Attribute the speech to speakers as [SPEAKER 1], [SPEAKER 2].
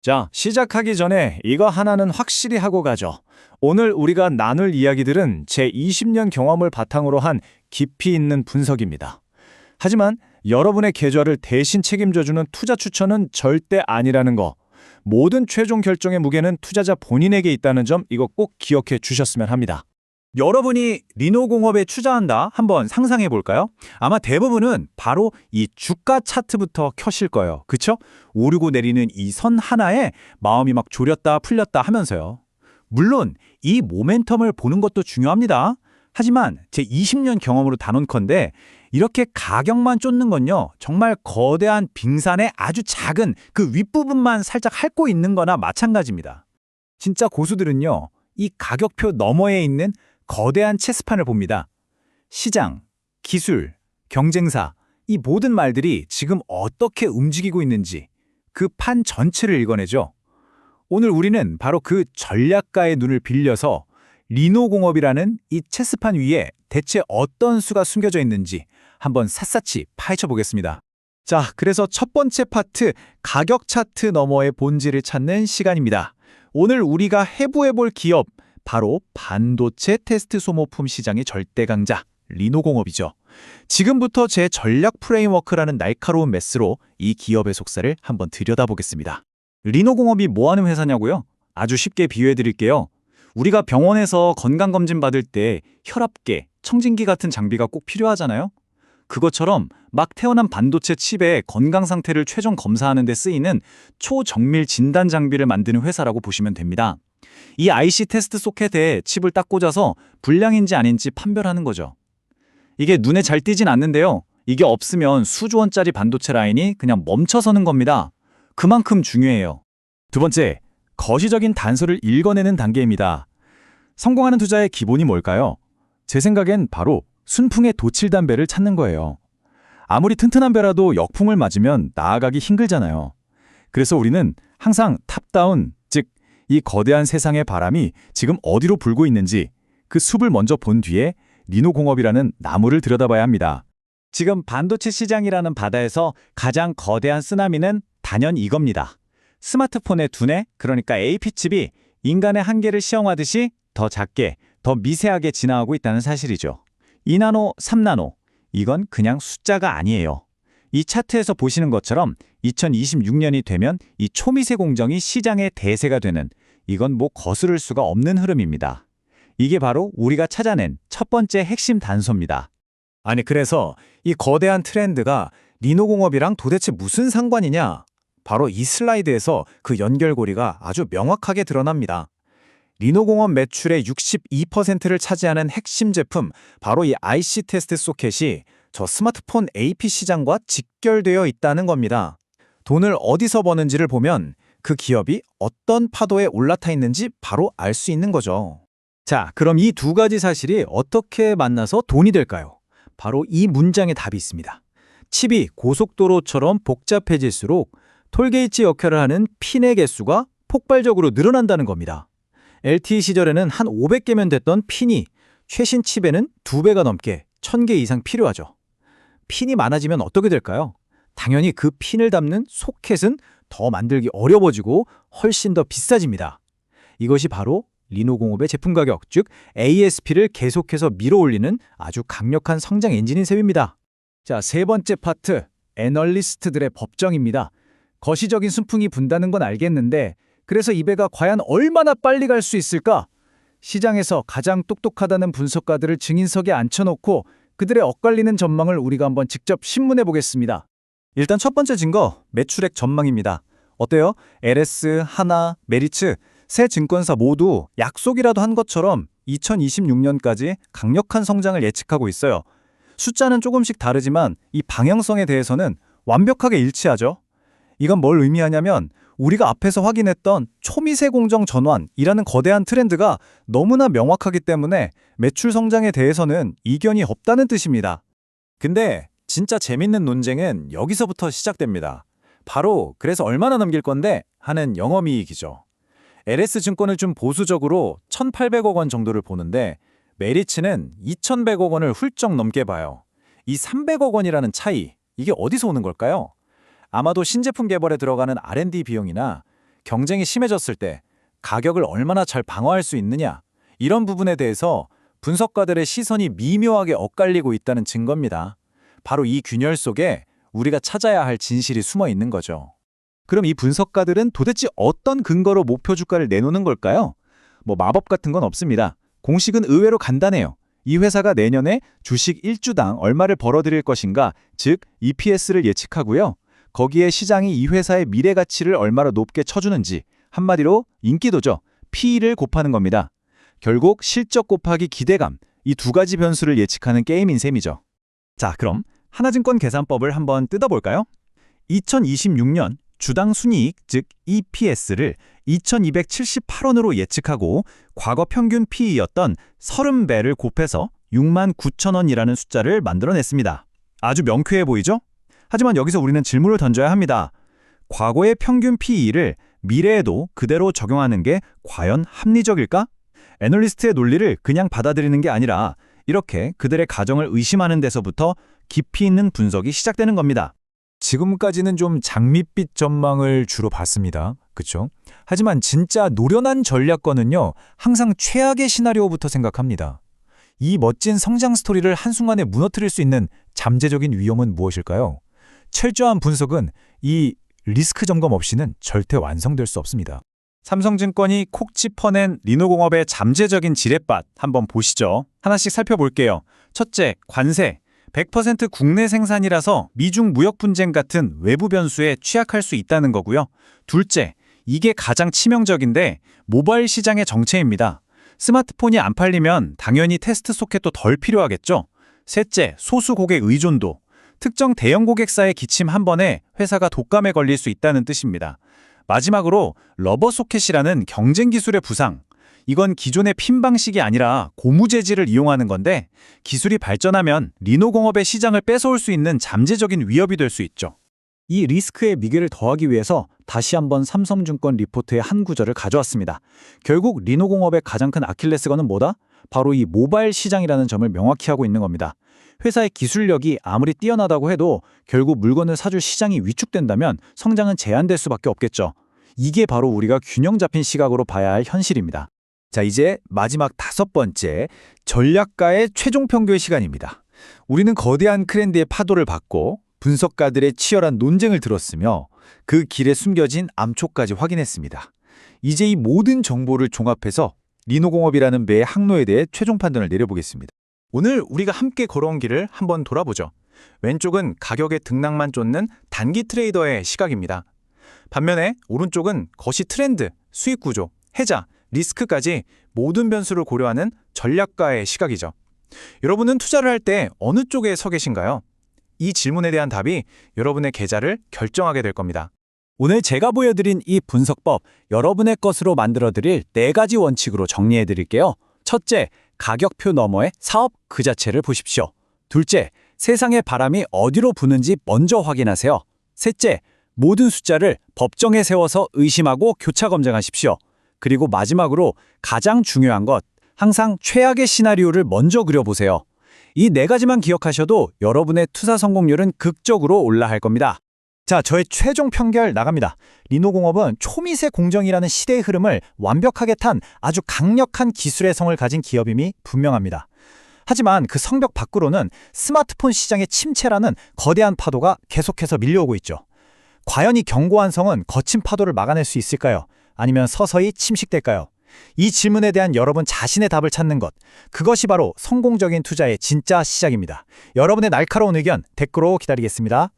[SPEAKER 1] 자, 시작하기 전에 이거 하나는 확실히 하고 가죠. 오늘 우리가 나눌 이야기들은 제 20년 경험을 바탕으로 한 깊이 있는 분석입니다. 하지만 여러분의 계좌를 대신 책임져주는 투자 추천은 절대 아니라는 거. 모든 최종 결정의 무게는 투자자 본인에게 있다는 점 이거 꼭 기억해 주셨으면 합니다.
[SPEAKER 2] 여러분이 리노공업에 투자한다 한번 상상해 볼까요? 아마 대부분은 바로 이 주가 차트부터 켜실 거예요. 그쵸? 오르고 내리는 이 선 하나에 마음이 막 졸였다 풀렸다 하면서요. 물론 이 모멘텀을 보는 것도 중요합니다. 하지만 제 20년 경험으로 단언컨대 이렇게 가격만 쫓는 건요. 정말 거대한 빙산의 아주 작은 그 윗부분만 살짝 핥고 있는 거나 마찬가지입니다. 진짜 고수들은요. 이 가격표 너머에 있는 거대한 체스판을 봅니다. 시장, 기술, 경쟁사, 이 모든 말들이 지금 어떻게 움직이고 있는지 그 판 전체를 읽어내죠. 오늘 우리는 바로 그 전략가의 눈을 빌려서 리노공업이라는 이 체스판 위에 대체 어떤 수가 숨겨져 있는지 한번 샅샅이 파헤쳐 보겠습니다. 자, 그래서 첫 번째 파트, 가격 차트 너머의 본질을 찾는 시간입니다. 오늘 우리가 해부해볼 기업, 바로 반도체 테스트 소모품 시장의 절대 강자, 리노공업이죠. 지금부터 제 전략 프레임워크라는 날카로운 메스로 이 기업의 속살을 한번 들여다보겠습니다. 리노공업이 뭐 하는 회사냐고요? 아주 쉽게 비유해 드릴게요. 우리가 병원에서 건강검진 받을 때 혈압계, 청진기 같은 장비가 꼭 필요하잖아요? 그것처럼 막 태어난 반도체 칩의 건강 상태를 최종 검사하는 데 쓰이는 초정밀 진단 장비를 만드는 회사라고 보시면 됩니다. 이 IC 테스트 소켓에 칩을 딱 꽂아서 불량인지 아닌지 판별하는 거죠. 이게 눈에 잘 띄진 않는데요. 이게 없으면 수조 원짜리 반도체 라인이 그냥 멈춰서는 겁니다. 그만큼 중요해요. 두 번째, 거시적인 단서를 읽어내는 단계입니다. 성공하는 투자의 기본이 뭘까요? 제 생각엔 바로 순풍의 도칠담배를 찾는 거예요. 아무리 튼튼한 배라도 역풍을 맞으면 나아가기 힘들잖아요. 그래서 우리는 항상 탑다운, 즉 이 거대한 세상의 바람이 지금 어디로 불고 있는지 그 숲을 먼저 본 뒤에 리노공업이라는 나무를 들여다봐야 합니다. 지금 반도체 시장이라는 바다에서 가장 거대한 쓰나미는 단연 이겁니다. 스마트폰의 두뇌, 그러니까 AP칩이 인간의 한계를 시험하듯이 더 작게, 더 미세하게 진화하고 있다는 사실이죠. 2나노, 3나노, 이건 그냥 숫자가 아니에요. 이 차트에서 보시는 것처럼 2026년이 되면 이 초미세 공정이 시장의 대세가 되는, 이건 뭐 거스를 수가 없는 흐름입니다. 이게 바로 우리가 찾아낸 첫 번째 핵심 단서입니다. 아니, 그래서 이 거대한 트렌드가 리노공업이랑 도대체 무슨 상관이냐? 바로 이 슬라이드에서 그 연결고리가 아주 명확하게 드러납니다. 리노공업 매출의 62%를 차지하는 핵심 제품, 바로 이 IC 테스트 소켓이 저 스마트폰 AP 시장과 직결되어 있다는 겁니다. 돈을 어디서 버는지를 보면 그 기업이 어떤 파도에 올라타 있는지 바로 알 수 있는 거죠. 자, 그럼 이 두 가지 사실이 어떻게 만나서 돈이 될까요? 바로 이 문장에 답이 있습니다. 칩이 고속도로처럼 복잡해질수록 톨게이트 역할을 하는 핀의 개수가 폭발적으로 늘어난다는 겁니다. LTE 시절에는 한 500개면 됐던 핀이 최신 칩에는 2배가 넘게 1000개 이상 필요하죠. 핀이 많아지면 어떻게 될까요? 당연히 그 핀을 담는 소켓은 더 만들기 어려워지고 훨씬 더 비싸집니다. 이것이 바로 리노공업의 제품 가격, 즉 ASP를 계속해서 밀어올리는 아주 강력한 성장 엔진인 셈입니다. 자, 세 번째 파트, 애널리스트들의 법정입니다. 거시적인 순풍이 분다는 건 알겠는데 그래서 이 배가 과연 얼마나 빨리 갈 수 있을까? 시장에서 가장 똑똑하다는 분석가들을 증인석에 앉혀놓고 그들의 엇갈리는 전망을 우리가 한번 직접 신문해 보겠습니다. 일단 첫 번째 증거, 매출액 전망입니다. 어때요? LS, 하나, 메리츠, 세 증권사 모두 약속이라도 한 것처럼 2026년까지 강력한 성장을 예측하고 있어요. 숫자는 조금씩 다르지만 이 방향성에 대해서는 완벽하게 일치하죠. 이건 뭘 의미하냐면 우리가 앞에서 확인했던 초미세 공정 전환이라는 거대한 트렌드가 너무나 명확하기 때문에 매출 성장에 대해서는 이견이 없다는 뜻입니다. 근데 진짜 재밌는 논쟁은 여기서부터 시작됩니다. 바로 그래서 얼마나 넘길 건데 하는 영업이익이죠. LS증권을 좀 보수적으로 1,800억 원 정도를 보는데 메리츠는 2,100억 원을 훌쩍 넘게 봐요. 이 300억 원이라는 차이, 이게 어디서 오는 걸까요? 아마도 신제품 개발에 들어가는 R&D 비용이나 경쟁이 심해졌을 때 가격을 얼마나 잘 방어할 수 있느냐, 이런 부분에 대해서 분석가들의 시선이 미묘하게 엇갈리고 있다는 증거입니다. 바로 이 균열 속에 우리가 찾아야 할 진실이 숨어 있는 거죠.
[SPEAKER 3] 그럼 이 분석가들은 도대체 어떤 근거로 목표 주가를 내놓는 걸까요? 마법 같은 건 없습니다. 공식은 의외로 간단해요. 이 회사가 내년에 주식 1주당 얼마를 벌어들일 것인가, 즉 EPS를 예측하고요. 거기에 시장이 이 회사의 미래 가치를 얼마나 높게 쳐주는지, 한마디로 인기도죠. P를 곱하는 겁니다. 결국 실적 곱하기 기대감, 이 두 가지 변수를 예측하는 게임인 셈이죠.
[SPEAKER 2] 자, 그럼 하나증권 계산법을 한번 뜯어볼까요? 2026년 주당 순이익, 즉 EPS를 2278원으로 예측하고 과거 평균 PE였던 30배를 곱해서 69,000원이라는 숫자를 만들어냈습니다. 아주 명쾌해 보이죠? 하지만 여기서 우리는 질문을 던져야 합니다. 과거의 평균 PE를 미래에도 그대로 적용하는 게 과연 합리적일까? 애널리스트의 논리를 그냥 받아들이는 게 아니라 이렇게 그들의 가정을 의심하는 데서부터 깊이 있는 분석이 시작되는 겁니다.
[SPEAKER 3] 지금까지는 좀 장밋빛 전망을 주로 봤습니다. 그쵸? 하지만 진짜 노련한 전략가는요, 항상 최악의 시나리오부터 생각합니다. 이 멋진 성장 스토리를 한순간에 무너뜨릴 수 있는 잠재적인 위험은 무엇일까요? 철저한 분석은 이 리스크 점검 없이는 절대 완성될 수 없습니다.
[SPEAKER 2] 삼성증권이 콕 짚어낸 리노공업의 잠재적인 지렛밭 한번 보시죠. 하나씩 살펴볼게요. 첫째, 관세. 100% 국내 생산이라서 미중 무역 분쟁 같은 외부 변수에 취약할 수 있다는 거고요. 둘째, 이게 가장 치명적인데 모바일 시장의 정체입니다. 스마트폰이 안 팔리면 당연히 테스트 소켓도 덜 필요하겠죠. 셋째, 소수 고객 의존도. 특정 대형 고객사의 기침 한 번에 회사가 독감에 걸릴 수 있다는 뜻입니다. 마지막으로 러버 소켓이라는 경쟁 기술의 부상. 이건 기존의 핀 방식이 아니라 고무 재질을 이용하는 건데 기술이 발전하면 리노공업의 시장을 뺏어올 수 있는 잠재적인 위협이 될 수 있죠.
[SPEAKER 3] 이 리스크의 미개를 더하기 위해서 다시 한번 삼성증권 리포트의 한 구절을 가져왔습니다. 결국 리노공업의 가장 큰 아킬레스건은 뭐다? 바로 이 모바일 시장이라는 점을 명확히 하고 있는 겁니다. 회사의 기술력이 아무리 뛰어나다고 해도 결국 물건을 사줄 시장이 위축된다면 성장은 제한될 수밖에 없겠죠. 이게 바로 우리가 균형 잡힌 시각으로 봐야 할 현실입니다. 자, 이제 마지막 5번째, 전략가의 최종 평교의 시간입니다. 우리는 거대한 트렌드의 파도를 받고 분석가들의 치열한 논쟁을 들었으며 그 길에 숨겨진 암초까지 확인했습니다. 이제 이 모든 정보를 종합해서 리노공업이라는 배의 항로에 대해 최종 판단을 내려보겠습니다.
[SPEAKER 2] 오늘 우리가 함께 걸어온 길을 한번 돌아보죠. 왼쪽은 가격의 등락만 쫓는 단기 트레이더의 시각입니다. 반면에 오른쪽은 거시 트렌드, 수익 구조, 해자, 리스크까지 모든 변수를 고려하는 전략가의 시각이죠. 여러분은 투자를 할 때 어느 쪽에 서 계신가요? 이 질문에 대한 답이 여러분의 계좌를 결정하게 될 겁니다.
[SPEAKER 3] 오늘 제가 보여드린 이 분석법, 여러분의 것으로 만들어드릴 4가지 원칙으로 정리해드릴게요. 첫째, 가격표 너머의 사업 그 자체를 보십시오. 둘째, 세상의 바람이 어디로 부는지 먼저 확인하세요. 셋째, 모든 숫자를 법정에 세워서 의심하고 교차 검증하십시오. 그리고 마지막으로 가장 중요한 것, 항상 최악의 시나리오를 먼저 그려보세요. 이 4가지만 기억하셔도 여러분의 투자 성공률은 극적으로 올라갈 겁니다. 자, 저의 최종 평결 나갑니다. 리노공업은 초미세 공정이라는 시대의 흐름을 완벽하게 탄 아주 강력한 기술의 성을 가진 기업임이 분명합니다. 하지만 그 성벽 밖으로는 스마트폰 시장의 침체라는 거대한 파도가 계속해서 밀려오고 있죠. 과연 이 견고한 성은 거친 파도를 막아낼 수 있을까요? 아니면 서서히 침식될까요? 이 질문에 대한 여러분 자신의 답을 찾는 것, 그것이 바로 성공적인 투자의 진짜 시작입니다. 여러분의 날카로운 의견 댓글로 기다리겠습니다.